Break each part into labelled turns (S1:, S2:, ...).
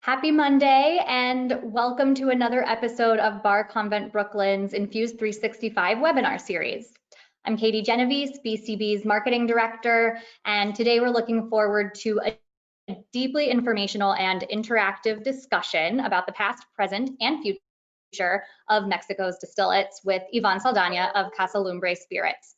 S1: Happy Monday and welcome to another episode of Bar Convent Brooklyn's Infuse 365 webinar series. I'm Katie Genovese, BCB's Marketing Director, and today we're looking forward to a deeply informational and interactive discussion about the past, present, and future of Mexico's distillates with Iván Saldaña of Casa Lumbre Spirits.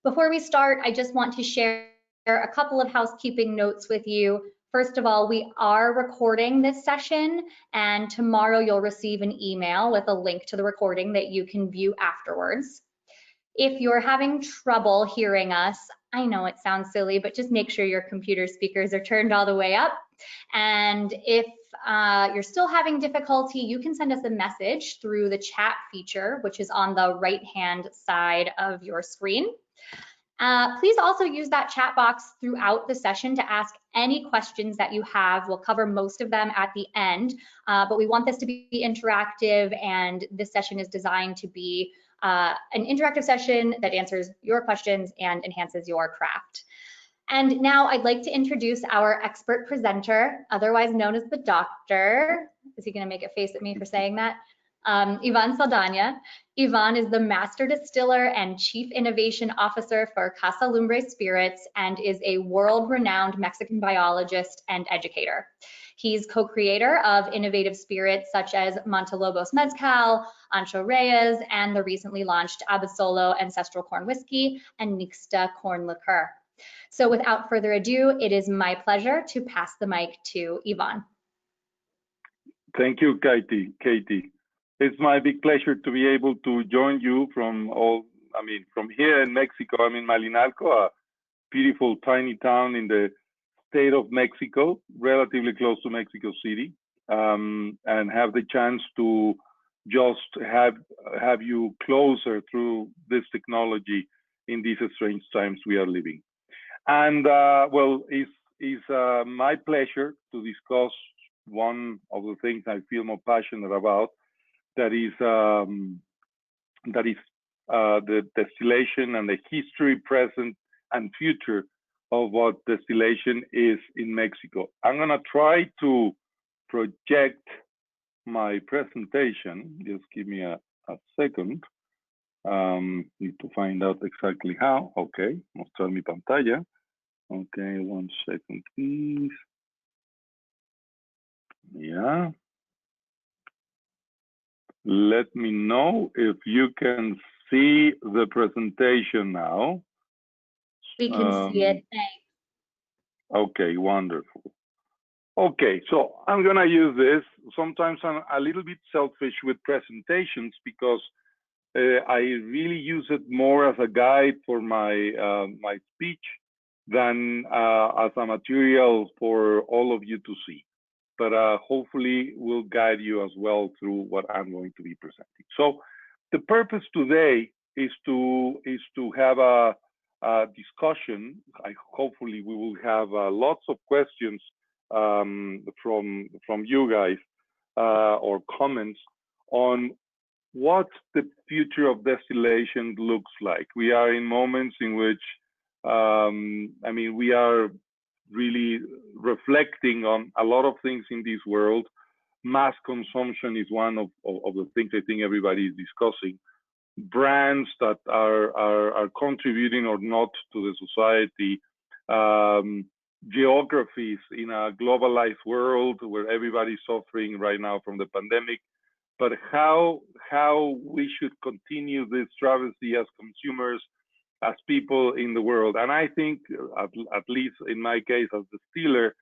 S1: Before we start, I just want to share a couple of housekeeping notes with you. First of all, we are recording this session, and tomorrow you'll receive an email with a link to the recording that you can view afterwards. If you're having trouble hearing us, I know it sounds silly, but just make sure your computer speakers are turned all the way up. And if you're still having difficulty, you can send us a message through the chat feature, which is on the right-hand side of your screen. Please also use that chat box throughout the session to ask any questions that you have. We'll cover most of them at the end, but we want this to be interactive, and this session is designed to be an interactive session that answers your questions and enhances your craft. And now I'd like to introduce our expert presenter, otherwise known as the doctor. Is he going to make a face at me for saying that? Iván Saldaña. Iván is the Master Distiller and Chief Innovation Officer for Casa Lumbre Spirits and is a world-renowned Mexican biologist and educator. He's co-creator of innovative spirits such as Montelobos Mezcal, Ancho Reyes, and the recently launched Abasolo Ancestral corn whiskey and Nixta corn liqueur. So without further ado, it is my pleasure to pass the mic to Iván.
S2: Thank you, Katie. It's my big pleasure to be able to join you from here in Mexico. I'm in Malinalco, a beautiful tiny town in the state of Mexico, relatively close to Mexico City, and have the chance to just have you closer through this technology in these strange times we are living. And it's my pleasure to discuss one of the things I feel more passionate about. That is the distillation and the history, present, and future of what distillation is in Mexico. I'm gonna try to project my presentation. Just give me a second. Need to find out exactly how. Okay, mostrar mi pantalla. Okay, 1 second, please. Yeah. Let me know if you can see the presentation now.
S1: We can see it. Thanks.
S2: Okay, wonderful. Okay, so I'm gonna use this. Sometimes I'm a little bit selfish with presentations because I really use it more as a guide for my my speech than as a material for all of you to see. But hopefully will guide you as well through what I'm going to be presenting. So the purpose today is to have a discussion. Hopefully we will have lots of questions from you guys or comments on what the future of distillation looks like. We are in moments in which we are really reflecting on a lot of things in this world. Mass consumption is one of the things I think everybody is discussing. Brands that are contributing or not to the society. Geographies in a globalized world where everybody's suffering right now from the pandemic. But how we should continue this travesty as consumers, as people in the world. And I think, at least in my case as distiller,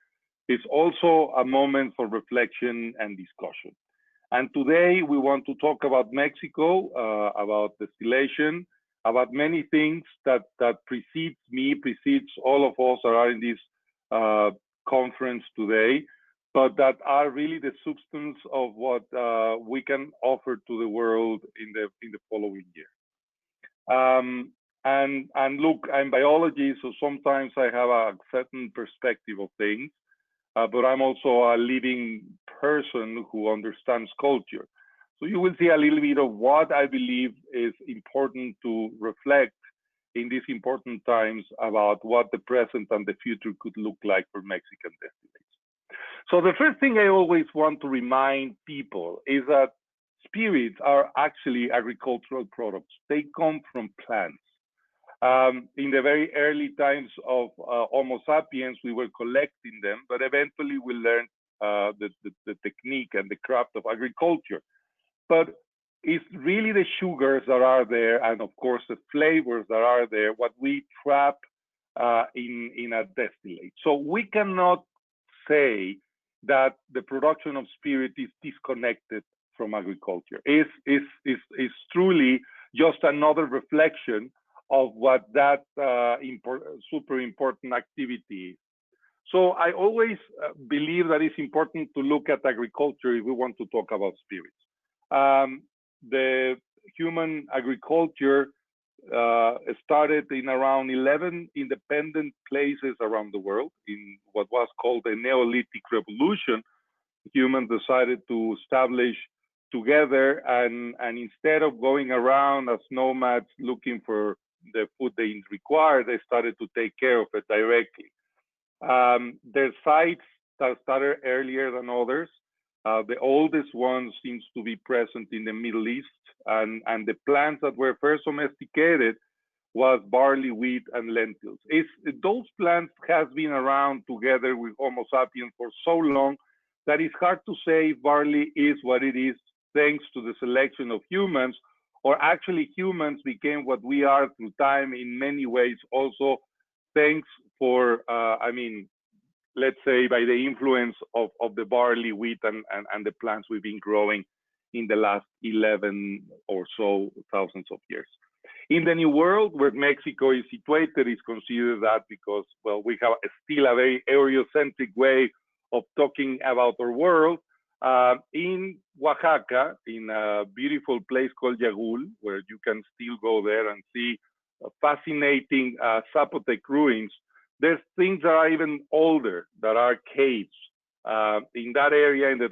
S2: it's also a moment for reflection and discussion. And today we want to talk about Mexico, about distillation, about many things that precedes me, precedes all of us that are in this conference today, but that are really the substance of what we can offer to the world in the following year. And look, I'm biology, so sometimes I have a certain perspective of things, but I'm also a living person who understands culture. So you will see a little bit of what I believe is important to reflect in these important times about what the present and the future could look like for Mexican distillates. So the first thing I always want to remind people is that spirits are actually agricultural products. They come from plants. In the very early times of Homo sapiens, we were collecting them, but eventually we learned the technique and the craft of agriculture. But it's really the sugars that are there, and of course the flavors that are there, what we trap in a distillate. So we cannot say that the production of spirit is disconnected from agriculture. It's truly just another reflection of what that super important activity is. So I always believe that it's important to look at agriculture if we want to talk about spirits. The human agriculture started in around 11 independent places around the world. In what was called the Neolithic Revolution, humans decided to establish together, and instead of going around as nomads looking for the food they require, they started to take care of it directly. Their sites that started earlier than others. The oldest one seems to be present in the Middle East, and the plants that were first domesticated was barley, wheat, and lentils. Those plants have been around together with Homo sapiens for so long that it's hard to say if barley is what it is thanks to the selection of humans, or actually humans became what we are through time in many ways also thanks for, let's say by the influence of the barley, wheat, and the plants we've been growing in the last 11 or so thousands of years. In the New World, where Mexico is situated, is considered that because, well, we have still a very Eurocentric way of talking about our world. In Oaxaca, in a beautiful place called Yagul, where you can still go there and see fascinating Zapotec ruins, there's things that are even older, that are caves. In that area, in the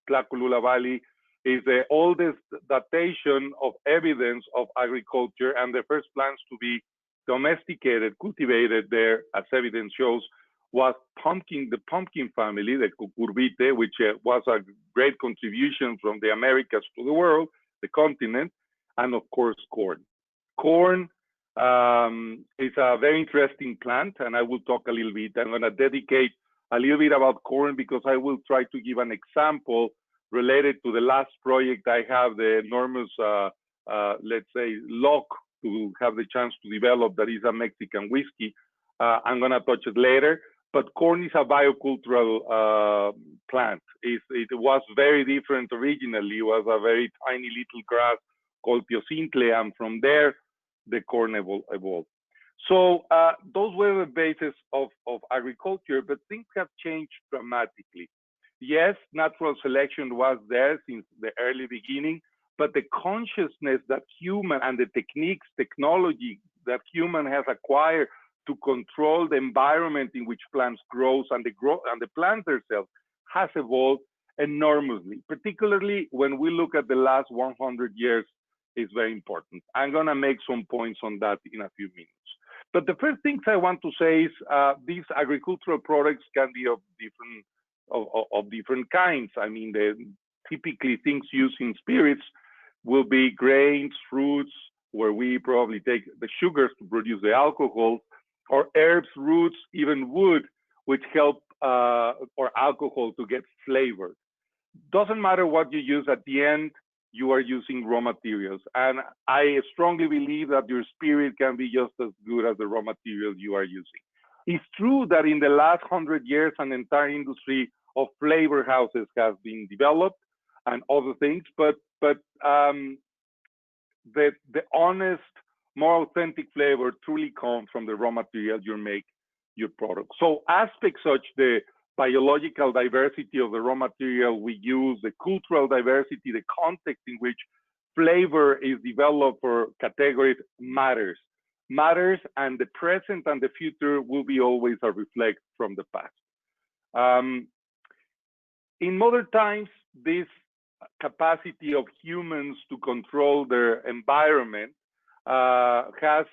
S2: Tlacolula Valley, is the oldest datation of evidence of agriculture, and the first plants to be domesticated, cultivated there, as evidence shows, was the pumpkin family, the cucurbite, which was a great contribution from the Americas to the world, the continent, and of course, corn. Corn is a very interesting plant, and I will talk a little bit. I'm going to dedicate a little bit about corn because I will try to give an example related to the last project I have, the enormous, let's say, luck to have the chance to develop, that is a Mexican whiskey. I'm going to touch it later. But corn is a biocultural plant. It was very different originally. It was a very tiny little grass called Piocintle, and from there, the corn evolved. So those were the basis of agriculture, but things have changed dramatically. Yes, natural selection was there since the early beginning, but the consciousness that human and the techniques, technology that human has acquired to control the environment in which plants grow and the plants themselves has evolved enormously, particularly when we look at the last 100 years is very important. I'm going to make some points on that in a few minutes. But the first things I want to say is these agricultural products can be of different kinds. I mean, typically things used in spirits will be grains, fruits, where we probably take the sugars to produce the alcohol, or herbs, roots, even wood, which help or alcohol to get flavored. Doesn't matter what you use, at the end, you are using raw materials. And I strongly believe that your spirit can be just as good as the raw materials you are using. It's true that in the last 100 years, an entire industry of flavor houses has been developed and other things, but the honest, more authentic flavor truly comes from the raw material you make your product. So aspects such the biological diversity of the raw material we use, the cultural diversity, the context in which flavor is developed for categories matters, and the present and the future will be always a reflect from the past. In modern times, this capacity of humans to control their environment has,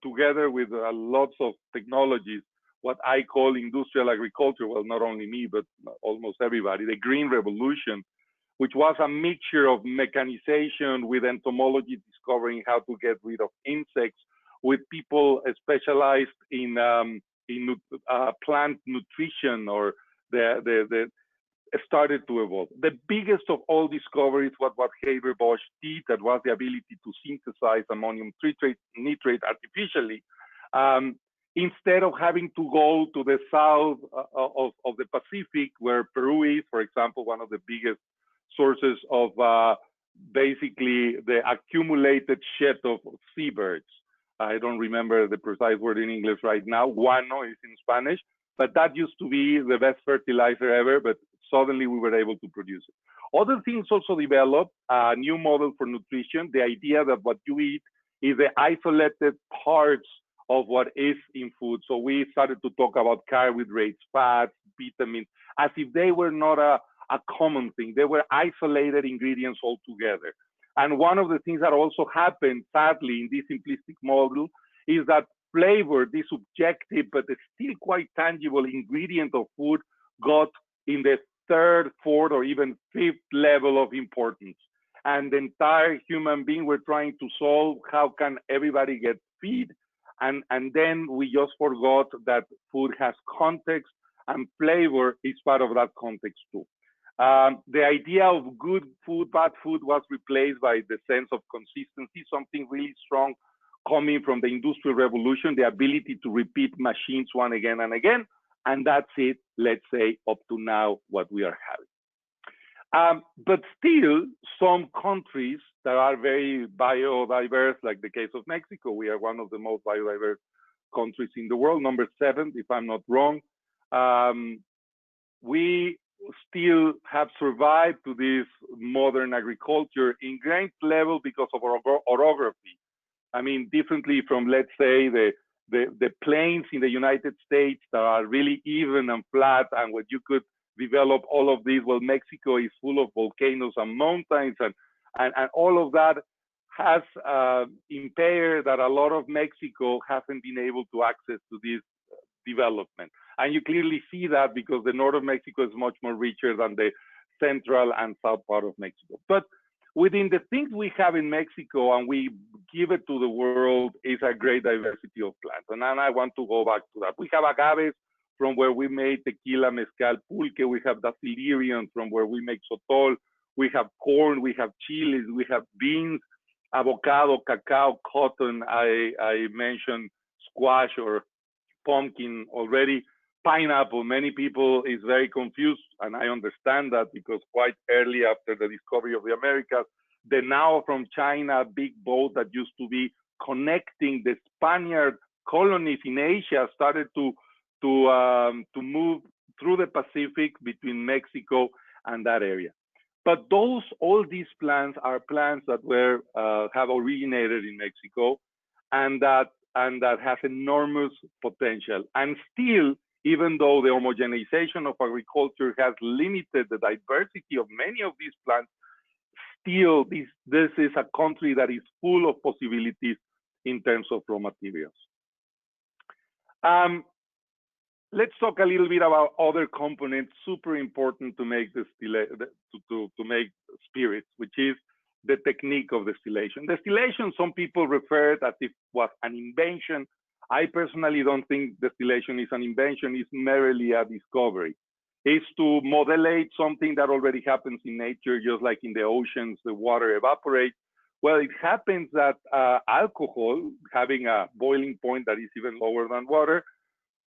S2: together with lots of technologies, what I call industrial agriculture. Well, not only me, but almost everybody, the Green Revolution, which was a mixture of mechanization with entomology discovering how to get rid of insects, with people specialized in plant nutrition, or the started to evolve. The biggest of all discoveries was what Haber-Bosch did, that was the ability to synthesize ammonium nitrate artificially. Instead of having to go to the south of the Pacific, where Peru is, for example, one of the biggest sources of basically the accumulated shed of seabirds. I don't remember the precise word in English right now. Guano is in Spanish, but that used to be the best fertilizer ever, but suddenly we were able to produce it. Other things also developed, a new model for nutrition, the idea that what you eat is the isolated parts of what is in food. So we started to talk about carbohydrates, fats, vitamins, as if they were not a common thing. They were isolated ingredients altogether. And one of the things that also happened, sadly, in this simplistic model is that flavor, this subjective but still quite tangible ingredient of food, got in the third, fourth, or even fifth level of importance. And the entire human being were trying to solve how can everybody get feed. And then we just forgot that food has context, and flavor is part of that context too. The idea of good food, bad food was replaced by the sense of consistency, something really strong coming from the Industrial Revolution, the ability to repeat machines one again and again. And that's it, let's say, up to now, what we are having. But still, some countries that are very biodiverse, like the case of Mexico, we are one of the most biodiverse countries in the world, number 7, if I'm not wrong. We still have survived to this modern agriculture in great level because of our orography. I mean, differently from, let's say, the plains in the United States that are really even and flat, and where you could develop all of these. Well, Mexico is full of volcanoes and mountains, and all of that has impaired that a lot of Mexico haven't been able to access to this development. And you clearly see that because the north of Mexico is much more richer than the central and south part of Mexico. But within the things we have in Mexico and we give it to the world is a great diversity of plants. And then I want to go back to that. We have agaves from where we made tequila, mezcal, pulque. We have distillation from where we make sotol. We have corn, we have chilies, we have beans, avocado, cacao, cotton. I mentioned squash or pumpkin already. Pineapple, many people is very confused, and I understand that because quite early after the discovery of the Americas, the now from China big boat that used to be connecting the Spaniard colonies in Asia started to move through the Pacific between Mexico and that area. But all these plants are plants that were have originated in Mexico, and that has enormous potential. And still, even though the homogenization of agriculture has limited the diversity of many of these plants, still this is a country that is full of possibilities in terms of raw materials. Let's talk a little bit about other components super important to make to make spirits, which is the technique of distillation. Distillation, some people refer it as if it was an invention. I personally don't think distillation is an invention, it's merely a discovery. It's to modulate something that already happens in nature, just like in the oceans, the water evaporates. Well, it happens that alcohol, having a boiling point that is even lower than water,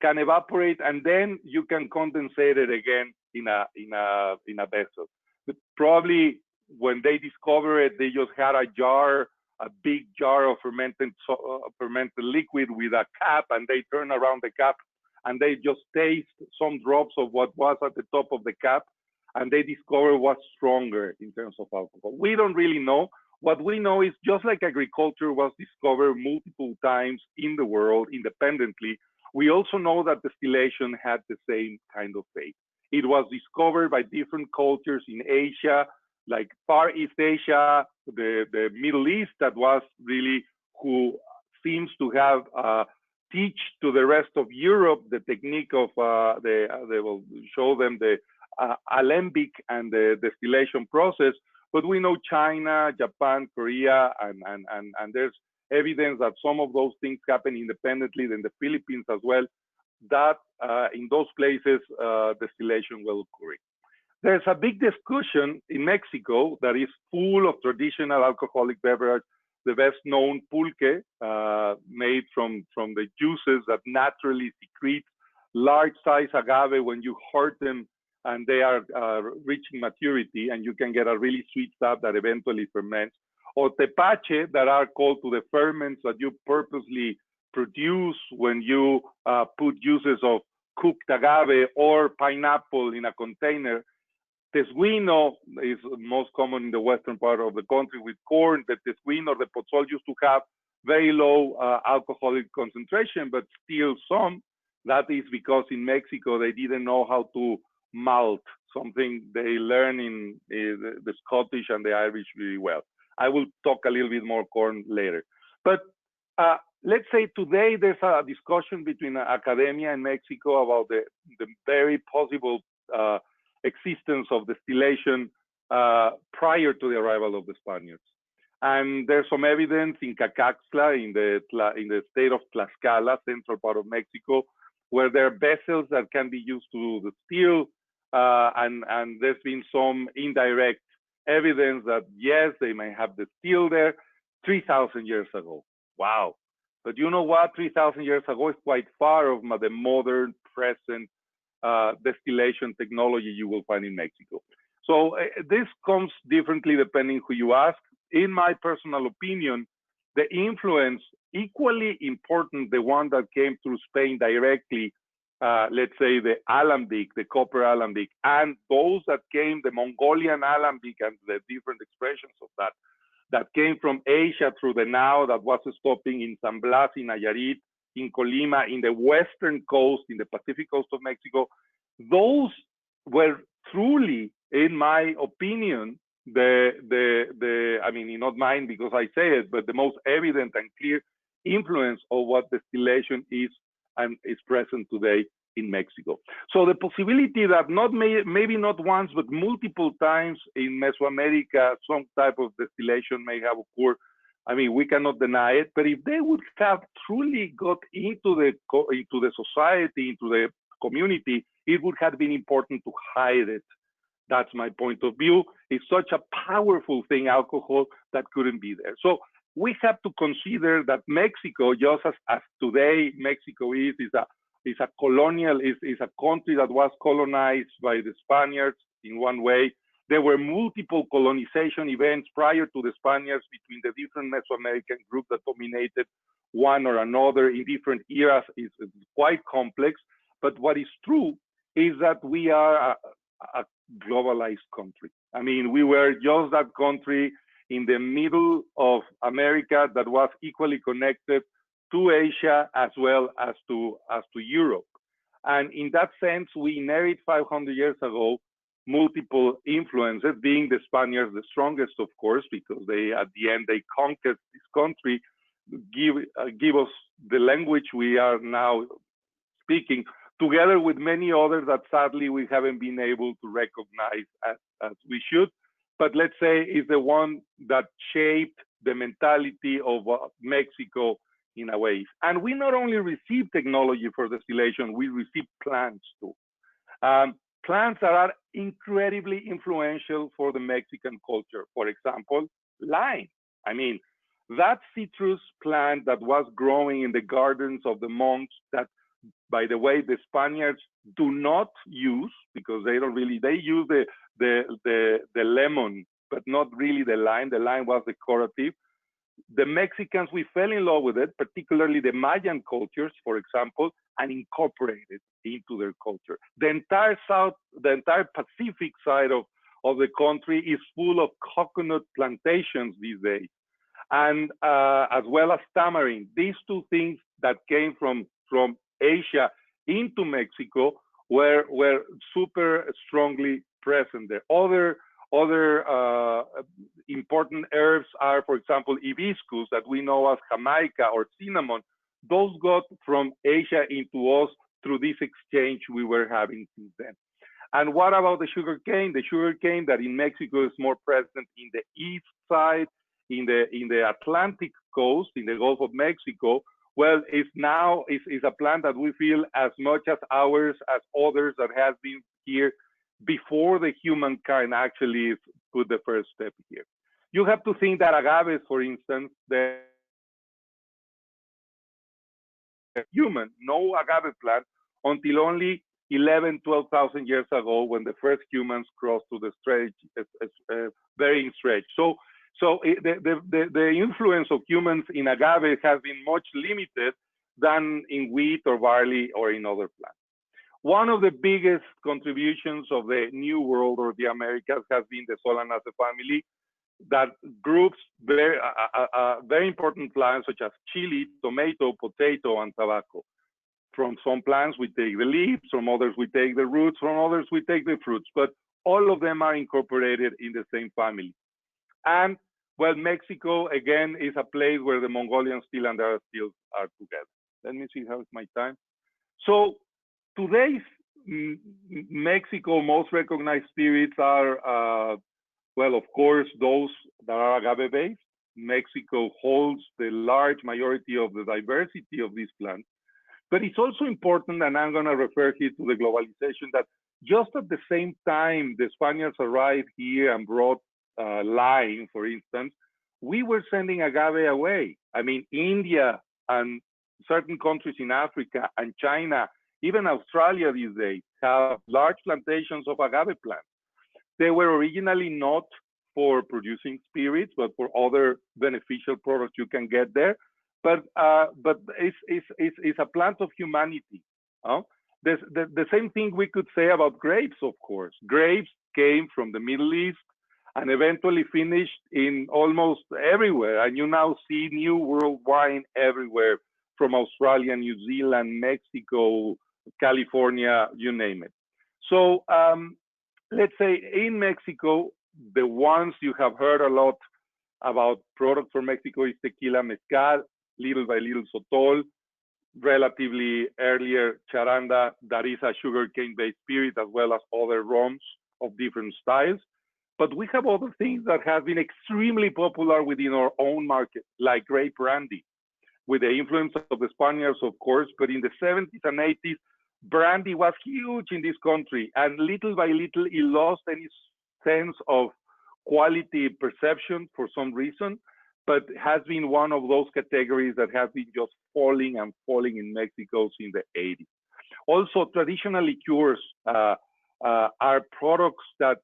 S2: can evaporate, and then you can condensate it again in a vessel. But probably when they discovered it, they just had a big jar of fermented liquid with a cap, and they turn around the cap and they just taste some drops of what was at the top of the cap, and they discover what's stronger in terms of alcohol. We don't really know. What we know is just like agriculture was discovered multiple times in the world independently, we also know that distillation had the same kind of fate. It was discovered by different cultures in Asia, like Far East Asia, the Middle East, that was really who seems to have teach to the rest of Europe the technique of, they will show them the alembic and the distillation process. But we know China, Japan, Korea, and there's evidence that some of those things happen independently in the Philippines as well, that in those places, distillation will occur. There's a big discussion in Mexico that is full of traditional alcoholic beverage, the best known pulque, made from the juices that naturally secrete large size agave when you hurt them and they are reaching maturity, and you can get a really sweet stuff that eventually ferments. Or tepache, that are called to the ferments that you purposely produce when you put juices of cooked agave or pineapple in a container. Tezuino is most common in the western part of the country with corn. The tezuino, the pozol used to have very low alcoholic concentration, but still some. That is because in Mexico, they didn't know how to malt, something they learn in the Scottish and the Irish really well. I will talk a little bit more corn later. But let's say today there's a discussion between academia and Mexico about the very possible existence of distillation prior to the arrival of the Spaniards. And there's some evidence in Cacaxtla, in the state of Tlaxcala, central part of Mexico, where there are vessels that can be used to distill, and there's been some indirect evidence that yes, they may have distilled there 3,000 years ago. Wow. But you know what? 3,000 years ago is quite far of the modern, present distillation technology you will find in Mexico. So this comes differently depending who you ask. In my personal opinion, the influence equally important, the one that came through Spain directly, let's say the alembic, the copper alembic, and those that came, the Mongolian alembic and the different expressions of that came from Asia through the Nao, that was stopping in San Blas, in Nayarit, in Colima, in the western coast, in the Pacific coast of Mexico. Those were truly, in my opinion, I mean, not mine because I say it, but the most evident and clear influence of what distillation is and is present today in Mexico. So the possibility that maybe not once, but multiple times in Mesoamerica, some type of distillation may have occurred. I mean, we cannot deny it, but if they would have truly got into the society, into the community, it would have been important to hide it. That's my point of view. It's such a powerful thing, alcohol, that couldn't be there. So we have to consider that Mexico, just as today Mexico is a colonial, is a country that was colonized by the Spaniards in one way. There were multiple colonization events prior to the Spaniards between the different Mesoamerican groups that dominated one or another in different eras. It's quite complex. But what is true is that we are a globalized country. I mean, we were just that country in the middle of America that was equally connected to Asia as well as to Europe. And in that sense, we inherit 500 years ago multiple influences, being the Spaniards the strongest, of course, because they, at the end, they conquered this country, give us the language we are now speaking, together with many others that sadly we haven't been able to recognize as we should. But let's say is the one that shaped the mentality of Mexico in a way. And we not only receive technology for distillation, we receive plants too. Plants that are incredibly influential for the Mexican culture. For example, lime. I mean, that citrus plant that was growing in the gardens of the monks, that, by the way, the Spaniards do not use, because they don't really, they use the lemon, but not really the lime. The lime was decorative. The Mexicans, we fell in love with it, particularly the Mayan cultures, for example, and incorporated into their culture. The entire Pacific side of the country is full of coconut plantations these days, and as well as tamarind. These two things that came from Asia into Mexico were super strongly present there. Other important herbs are, for example, hibiscus, that we know as Jamaica, or cinnamon, those got from Asia into us through this exchange we were having since then. And what about the sugarcane? The sugarcane that in Mexico is more present in the east side, in the Atlantic coast, in the Gulf of Mexico. Well, it's now is a plant that we feel as much as ours as others that has been here before the humankind actually put the first step here. You have to think that agaves, for instance, the human, no agave plant until only 11, 12,000 years ago when the first humans crossed to the Bering Strait. So the influence of humans in agave has been much limited than in wheat or barley or in other plants. One of the biggest contributions of the New World or the Americas has been the Solanaceae family that groups very important plants such as chili, tomato, potato, and tobacco. From some plants, we take the leaves, from others, we take the roots, from others, we take the fruits, but all of them are incorporated in the same family. And well, Mexico, again, is a place where the Mongolian still and the Arab stills are together. Let me see how it's my time. So today's Mexico most recognized spirits are, well, of course, those that are agave-based. Mexico holds the large majority of the diversity of these plants. But it's also important, and I'm going to refer here to the globalization, that just at the same time the Spaniards arrived here and brought lime, for instance, we were sending agave away. I mean, India and certain countries in Africa and China, even Australia these days, have large plantations of agave plants. They were originally not for producing spirits, but for other beneficial products you can get there. But it's a plant of humanity. The same thing we could say about grapes, of course. Grapes came from the Middle East and eventually finished in almost everywhere. And you now see New World wine everywhere, from Australia, New Zealand, Mexico, California, you name it. So let's say in Mexico, the ones you have heard a lot about products from Mexico is tequila, mezcal, little by little sotol, relatively earlier charanda, that is a sugarcane-based spirit, as well as other rums of different styles. But we have other things that have been extremely popular within our own market, like grape brandy, with the influence of the Spaniards, of course. But in the 70s and 80s, brandy was huge in this country, and little by little, it lost any sense of quality perception for some reason, but has been one of those categories that have been just falling and falling in Mexico since the 80s. Also, traditional liqueurs are products that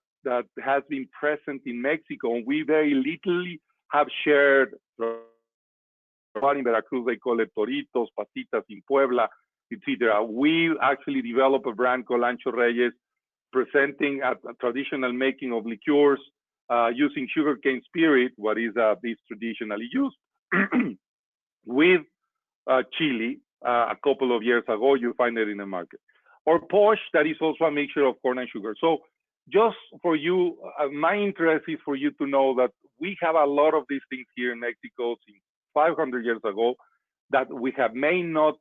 S2: has been present in Mexico, and we very little have shared. In Veracruz, they call it toritos, patitas in Puebla, etc. We actually developed a brand called Ancho Reyes, presenting a traditional making of liqueurs using sugarcane spirit, what is this traditionally used, with chili. A couple of years ago, you find it in the market. Or posh, that is also a mixture of corn and sugar. So just for you, my interest is for you to know that we have a lot of these things here in Mexico since 500 years ago that we may not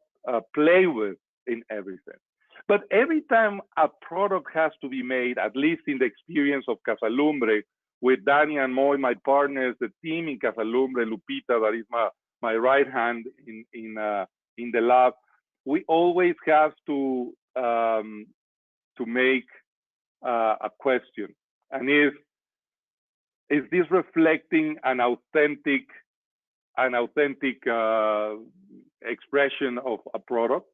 S2: play with in everything. But every time a product has to be made, at least in the experience of Casa Lumbre, with Danny and Moy, my partners, the team in Casa Lumbre, Lupita, that is my right hand in the lab, we always have to make a question, and is this reflecting an authentic expression of a product?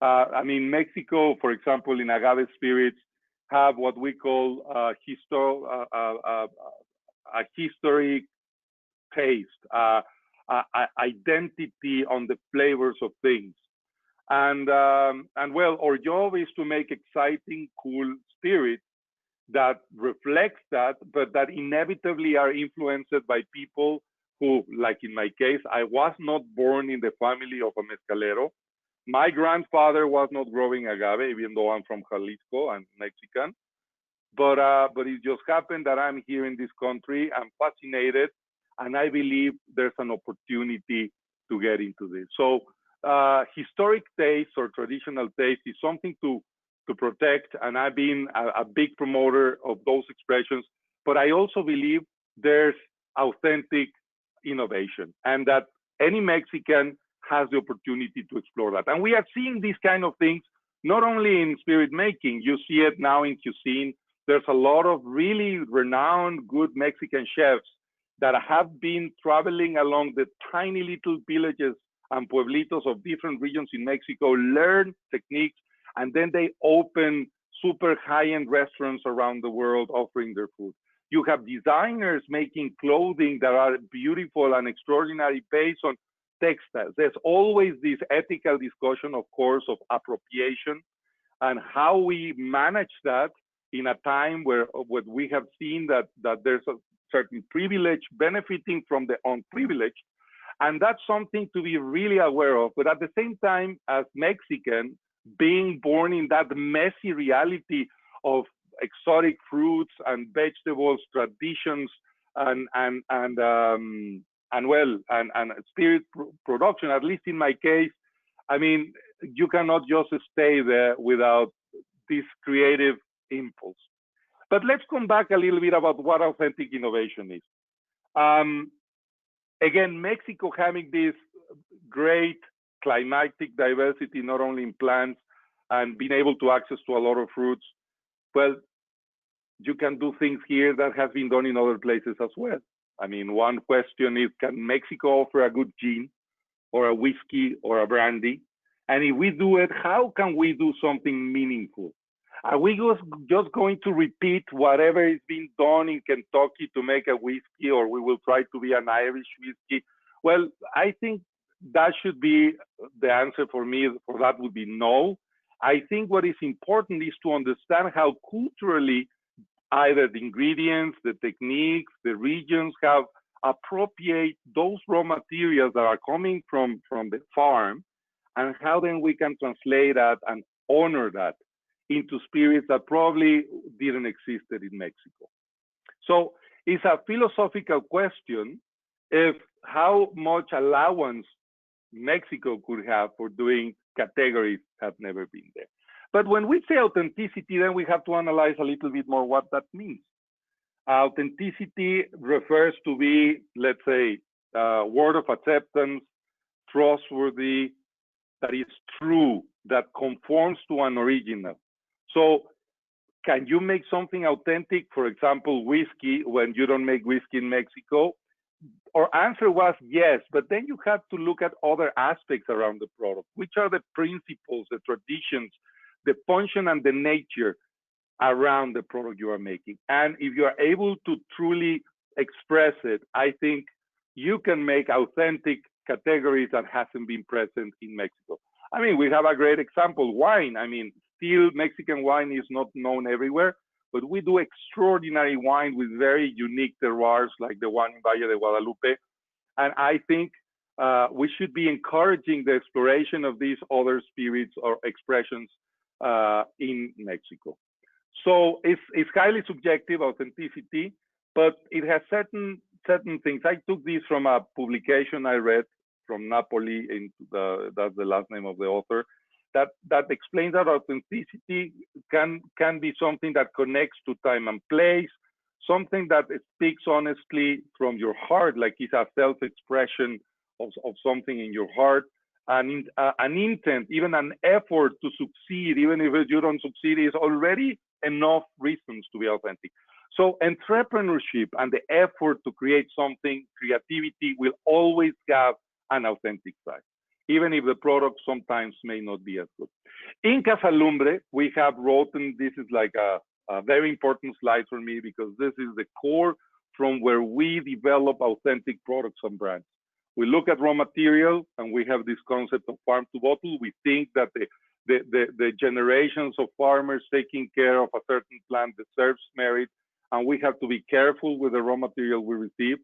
S2: I mean, Mexico, for example, in agave spirits, have what we call a historic taste, identity on the flavors of things. And well, our job is to make exciting, cool spirits that reflects that, but that inevitably are influenced by people who, like in my case, I was not born in the family of a mezcalero. My grandfather was not growing agave, even though I'm from Jalisco and Mexican. But it just happened that I'm here in this country. I'm fascinated, and I believe there's an opportunity to get into this. So historic taste or traditional taste is something to protect, and I've been a big promoter of those expressions. But I also believe there's authentic innovation, and that any Mexican has the opportunity to explore that. And we are seeing these kind of things not only in spirit making. You see it now in cuisine. There's a lot of really renowned, good Mexican chefs that have been traveling along the tiny little villages and pueblitos of different regions in Mexico, learn techniques, and then they open super high-end restaurants around the world offering their food. You have designers making clothing that are beautiful and extraordinary based on textiles. There's always this ethical discussion, of course, of appropriation and how we manage that in a time where we have seen that there's a certain privilege benefiting from the unprivileged. And that's something to be really aware of. But at the same time, as Mexican, being born in that messy reality of exotic fruits and vegetables, traditions, and spirit production, at least in my case, I mean, you cannot just stay there without this creative impulse. But let's come back a little bit about what authentic innovation is. Again, Mexico having this great climatic diversity, not only in plants, and being able to access to a lot of fruits, well, you can do things here that has been done in other places as well. I mean, one question is, can Mexico offer a good gin or a whiskey or a brandy? And if we do it, how can we do something meaningful? Are we just going to repeat whatever is being done in Kentucky to make a whiskey, or we will try to be an Irish whiskey? Well, I think that should be the answer for me. For that would be no. I think what is important is to understand how culturally either the ingredients, the techniques, the regions have appropriate those raw materials that are coming from the farm, and how then we can translate that and honor that into spirits that probably didn't exist in Mexico. So it's a philosophical question if how much allowance Mexico could have for doing categories have never been there. But when we say authenticity, then we have to analyze a little bit more what that means. Authenticity refers to be, let's say, word of acceptance, trustworthy, that is true, that conforms to an original. So can you make something authentic, for example, whiskey, when you don't make whiskey in Mexico? Our answer was yes, but then you have to look at other aspects around the product. Which are the principles, the traditions, the function and the nature around the product you are making? And if you are able to truly express it, I think you can make authentic categories that hasn't been present in Mexico. I mean, we have a great example, wine. I mean, still Mexican wine is not known everywhere, but we do extraordinary wine with very unique terroirs like the one in Valle de Guadalupe. And I think we should be encouraging the exploration of these other spirits or expressions in Mexico. So it's highly subjective, authenticity, but it has certain things. I took this from a publication I read from Napoli, that's the last name of the author, that explains that authenticity can be something that connects to time and place, something that speaks honestly from your heart, like it's a self-expression of something in your heart, an intent, even an effort to succeed, even if you don't succeed, is already enough reasons to be authentic. So entrepreneurship and the effort to create something, creativity, will always have an authentic side, even if the product sometimes may not be as good. In Casa Lumbre, we have written, this is like a very important slide for me, because this is the core from where we develop authentic products and brands. We look at raw material, and we have this concept of farm to bottle. We think that the generations of farmers taking care of a certain plant deserves merit, and we have to be careful with the raw material we receive.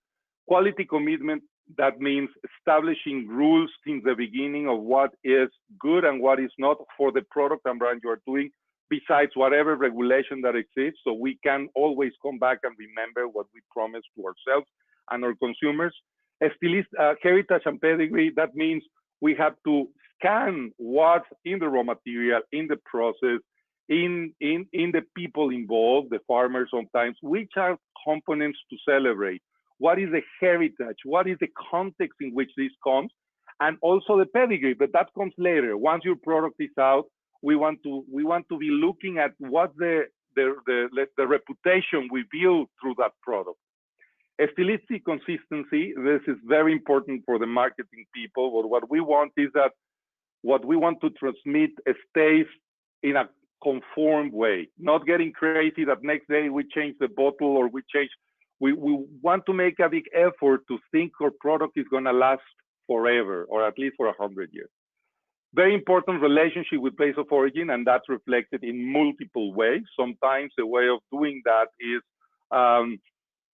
S2: Quality commitment, that means establishing rules since the beginning of what is good and what is not for the product and brand you are doing, besides whatever regulation that exists, so we can always come back and remember what we promised to ourselves and our consumers. Heritage and pedigree, that means we have to scan what's in the raw material, in the process, in the people involved, the farmers sometimes, which are components to celebrate. What is the heritage? What is the context in which this comes? And also the pedigree, but that comes later. Once your product is out, we want to be looking at what the reputation we build through that product. Stylistic consistency, this is very important for the marketing people, but what we want is that what we want to transmit stays in a conformed way, not getting crazy that next day we change the bottle or we want to make a big effort to think our product is going to last forever, or at least for 100 years. Very important relationship with place of origin, and that's reflected in multiple ways. Sometimes the way of doing that is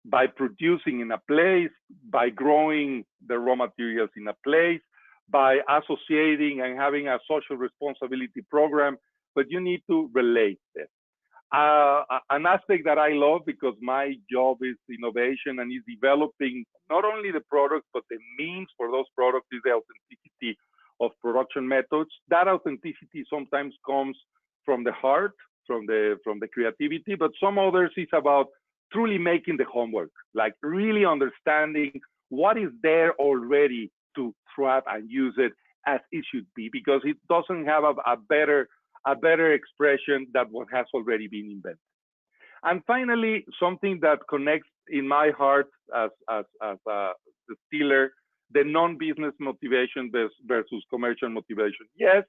S2: by producing in a place, by growing the raw materials in a place, by associating and having a social responsibility program, but you need to relate it. An aspect that I love, because my job is innovation and is developing not only the products, but the means for those products, is the authenticity of production methods. That authenticity sometimes comes from the heart, from the creativity, but some others is about truly making the homework, like really understanding what is there already to trap and use it as it should be, because it doesn't have a better expression than what has already been invented. And finally, something that connects in my heart as a distiller, the non-business motivation versus commercial motivation. Yes,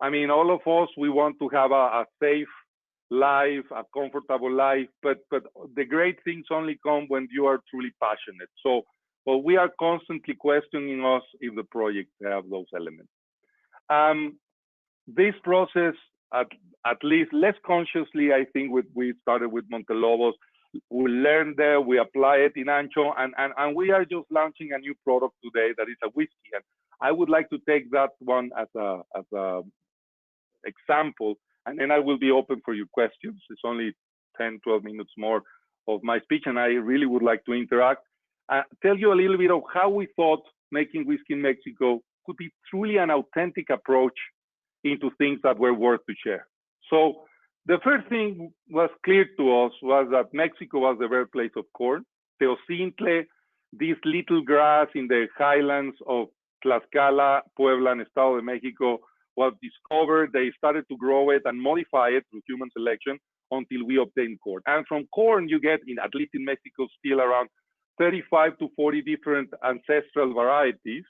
S2: I mean, all of us, we want to have a safe life, a comfortable life, but the great things only come when you are truly passionate. So we are constantly questioning us if the project have those elements. This process, at least less consciously, I think we started with Montelobos. We learned there, we apply it in Ancho, and we are just launching a new product today that is a whiskey. And I would like to take that one as a example, and then I will be open for your questions. It's only 10, 12 minutes more of my speech, and I really would like to interact. Tell you a little bit of how we thought making whiskey in Mexico could be truly an authentic approach into things that were worth to share. So the first thing was clear to us was that Mexico was the birthplace of corn. Teocintle, this little grass in the highlands of Tlaxcala, Puebla, and Estado de Mexico, was discovered. They started to grow it and modify it through human selection until we obtained corn. And from corn, you get, at least in Mexico, still around 35 to 40 different ancestral varieties,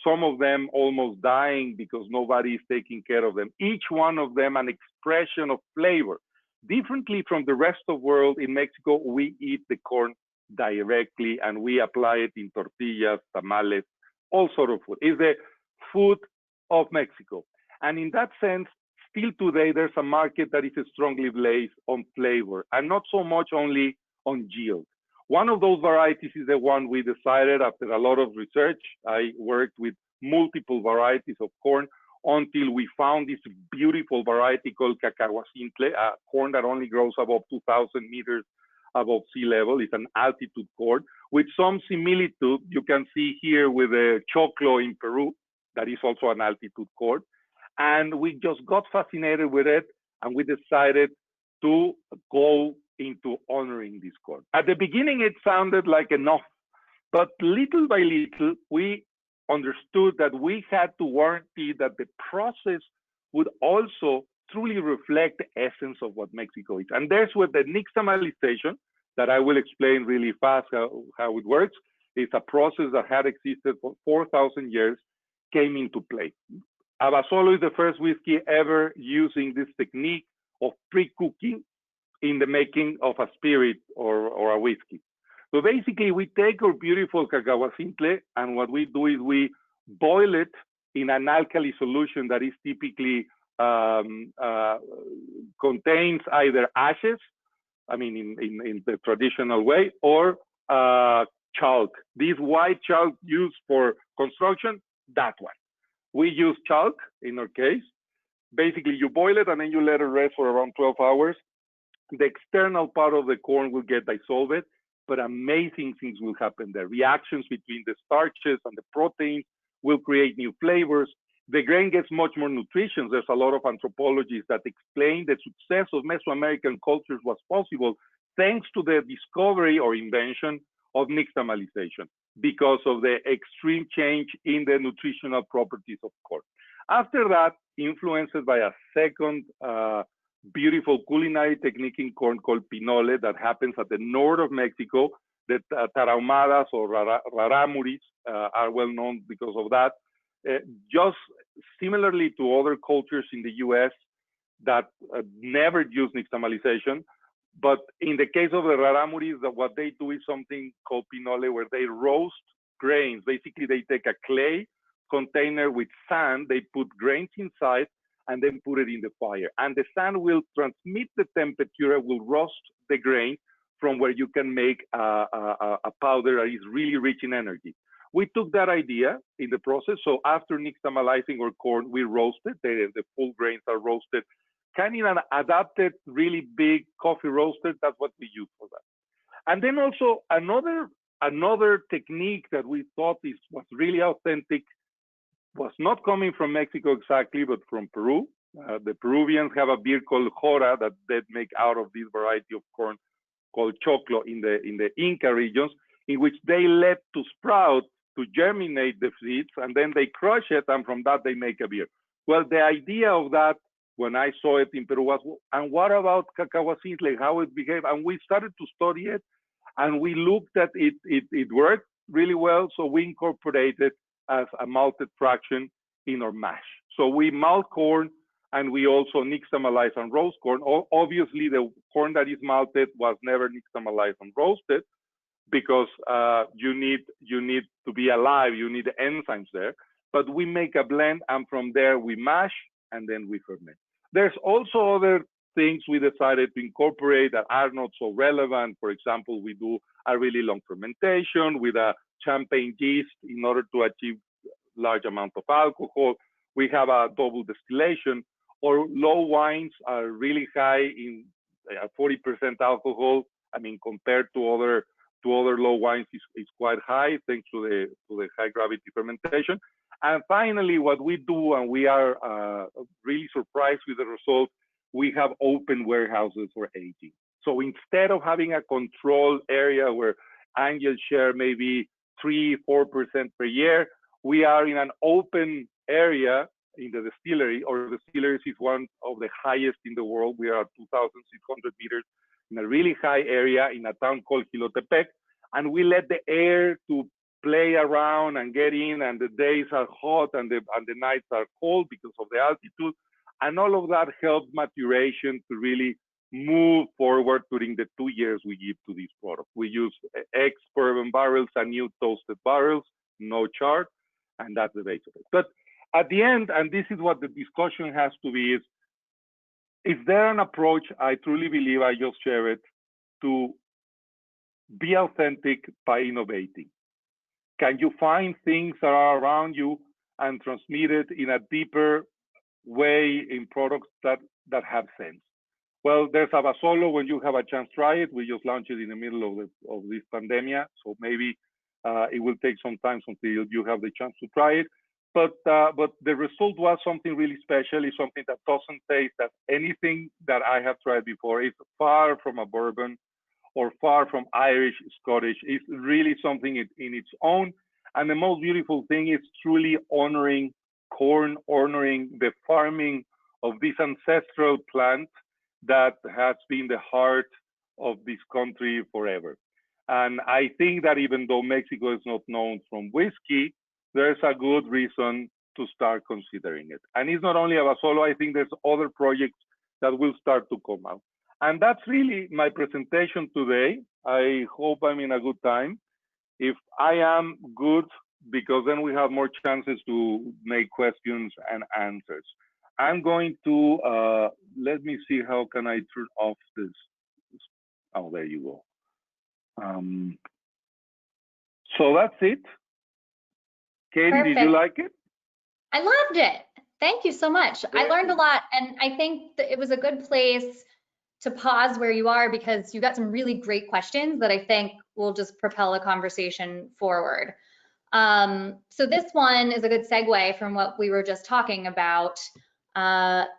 S2: some of them almost dying because nobody is taking care of them. Each one of them an expression of flavor. Differently from the rest of the world, in Mexico, we eat the corn directly and we apply it in tortillas, tamales, all sort of food. It's the food of Mexico. And in that sense, still today, there's a market that is strongly based on flavor and not so much only on yield. One of those varieties is the one we decided after a lot of research. I worked with multiple varieties of corn until we found this beautiful variety called Cacahuacintle, a corn that only grows above 2,000 meters above sea level. It's an altitude corn with some similitude you can see here with the choclo in Peru, that is also an altitude corn. And we just got fascinated with it, and we decided to go into honoring this corn. At the beginning, it sounded like enough, but little by little, we understood that we had to guarantee that the process would also truly reflect the essence of what Mexico is. And there's where the nixtamalization, that I will explain really fast how it works, is a process that had existed for 4,000 years, came into play. Abasolo is the first whiskey ever using this technique of pre-cooking in the making of a spirit or a whiskey. So basically, we take our beautiful cacahuacintle, and what we do is we boil it in an alkali solution that is typically contains either ashes, I mean, in the traditional way, or chalk. This white chalk used for construction, that one. We use chalk in our case. Basically, you boil it and then you let it rest for around 12 hours. The external part of the corn will get dissolved, but amazing things will happen there. Reactions between the starches and the proteins will create new flavors. the grain gets much more nutrition. There's a lot of anthropologists that explain the success of Mesoamerican cultures was possible thanks to the discovery or invention of nixtamalization because of the extreme change in the nutritional properties of corn. After that, influenced by a second beautiful culinary technique in corn called pinole that happens at the north of Mexico, the tarahumadas or raramuris are well known because of that. Just similarly to other cultures in the US that never use nixtamalization, but in the case of the raramuris, what they do is something called pinole, where they roast grains. Basically, they take a clay container with sand, they put grains inside, and then put it in the fire. And the sand will transmit the temperature, will roast the grain from where you can make a powder that is really rich in energy. We took that idea in the process. So after nixtamalizing our corn, we roasted, the full grains are roasted, kind of an adapted, really big coffee roaster. That's what we use for that. And then also another technique that we thought was really authentic was not coming from Mexico exactly, but from Peru. The Peruvians have a beer called jora that they make out of this variety of corn called choclo in the Inca regions, in which they let to sprout, to germinate the seeds, and then they crush it, and from that they make a beer. Well, the idea of that, when I saw it in Peru, was, and what about cacao seeds, like how it behaved? And we started to study it, and we looked at it. It worked really well, so we incorporated as a malted fraction in our mash. So we malt corn, and we also nixtamalize and roast corn. Obviously, the corn that is malted was never nixtamalized and roasted, because you need to be alive, you need the enzymes there. But we make a blend, and from there we mash, and then we ferment. There's also other things we decided to incorporate that are not so relevant. For example, we do a really long fermentation with a champagne yeast in order to achieve large amount of alcohol. We have a double distillation, or low wines are really high in 40% alcohol. I mean, compared to other low wines is quite high thanks to the high gravity fermentation. And finally, what we do, and we are really surprised with the results, we have open warehouses for aging. So instead of having a controlled area where angels share maybe 3-4% per year, we are in an open area in the distillery. Our distillery is one of the highest in the world. We are at 2,600 meters in a really high area in a town called Jilotepec, and we let the air to play around and get in, and the days are hot and the nights are cold because of the altitude, and all of that helps maturation to really move forward during the 2 years we give to this product. We use ex-bourbon barrels and new toasted barrels, no char, and that's the base of it. But at the end, and this is what the discussion has to be, is there an approach, I truly believe, I just share it, to be authentic by innovating? Can you find things that are around you and transmit it in a deeper way in products that have sense? Well, there's Abasolo. When you have a chance, try it. We just launched it in the middle of this pandemic, so maybe it will take some time until you have the chance to try it. But the result was something really special. It's something that doesn't taste as anything that I have tried before. It's far from a bourbon or far from Irish, Scottish. It's really something in its own. And the most beautiful thing is truly honoring corn, honoring the farming of this ancestral plant that has been the heart of this country forever. And I think that even though Mexico is not known from whiskey, there's a good reason to start considering it. And it's not only Abasolo, I think there's other projects that will start to come out. And that's really my presentation today. I hope I'm in a good time. If I am, good, because then we have more chances to make questions and answers. I'm going to, let me see, how can I turn off this? Oh, there you go. So that's it. Katie,
S1: Perfect.
S2: Did you like it?
S1: I loved it. Thank you so much. I learned a lot, and I think that it was a good place to pause where you are, because you got some really great questions that I think will just propel a conversation forward. So this one is a good segue from what we were just talking about.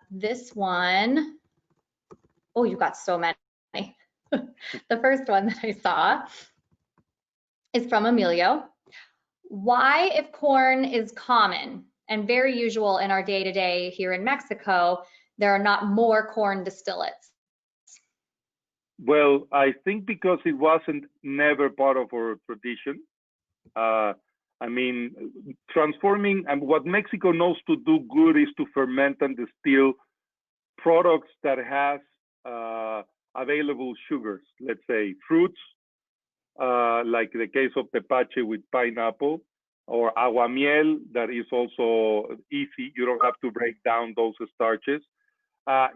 S1: This one, oh, you got so many. The first one that I saw is from Emilio. Why, if corn is common and very usual in our day-to-day here in Mexico, there are not more corn distillates?
S2: Well, I think because it wasn't never part of our tradition. I mean, transforming, and what Mexico knows to do good is to ferment and distill products that has available sugars, let's say fruits, like the case of tepache with pineapple, or aguamiel that is also easy. You don't have to break down those starches.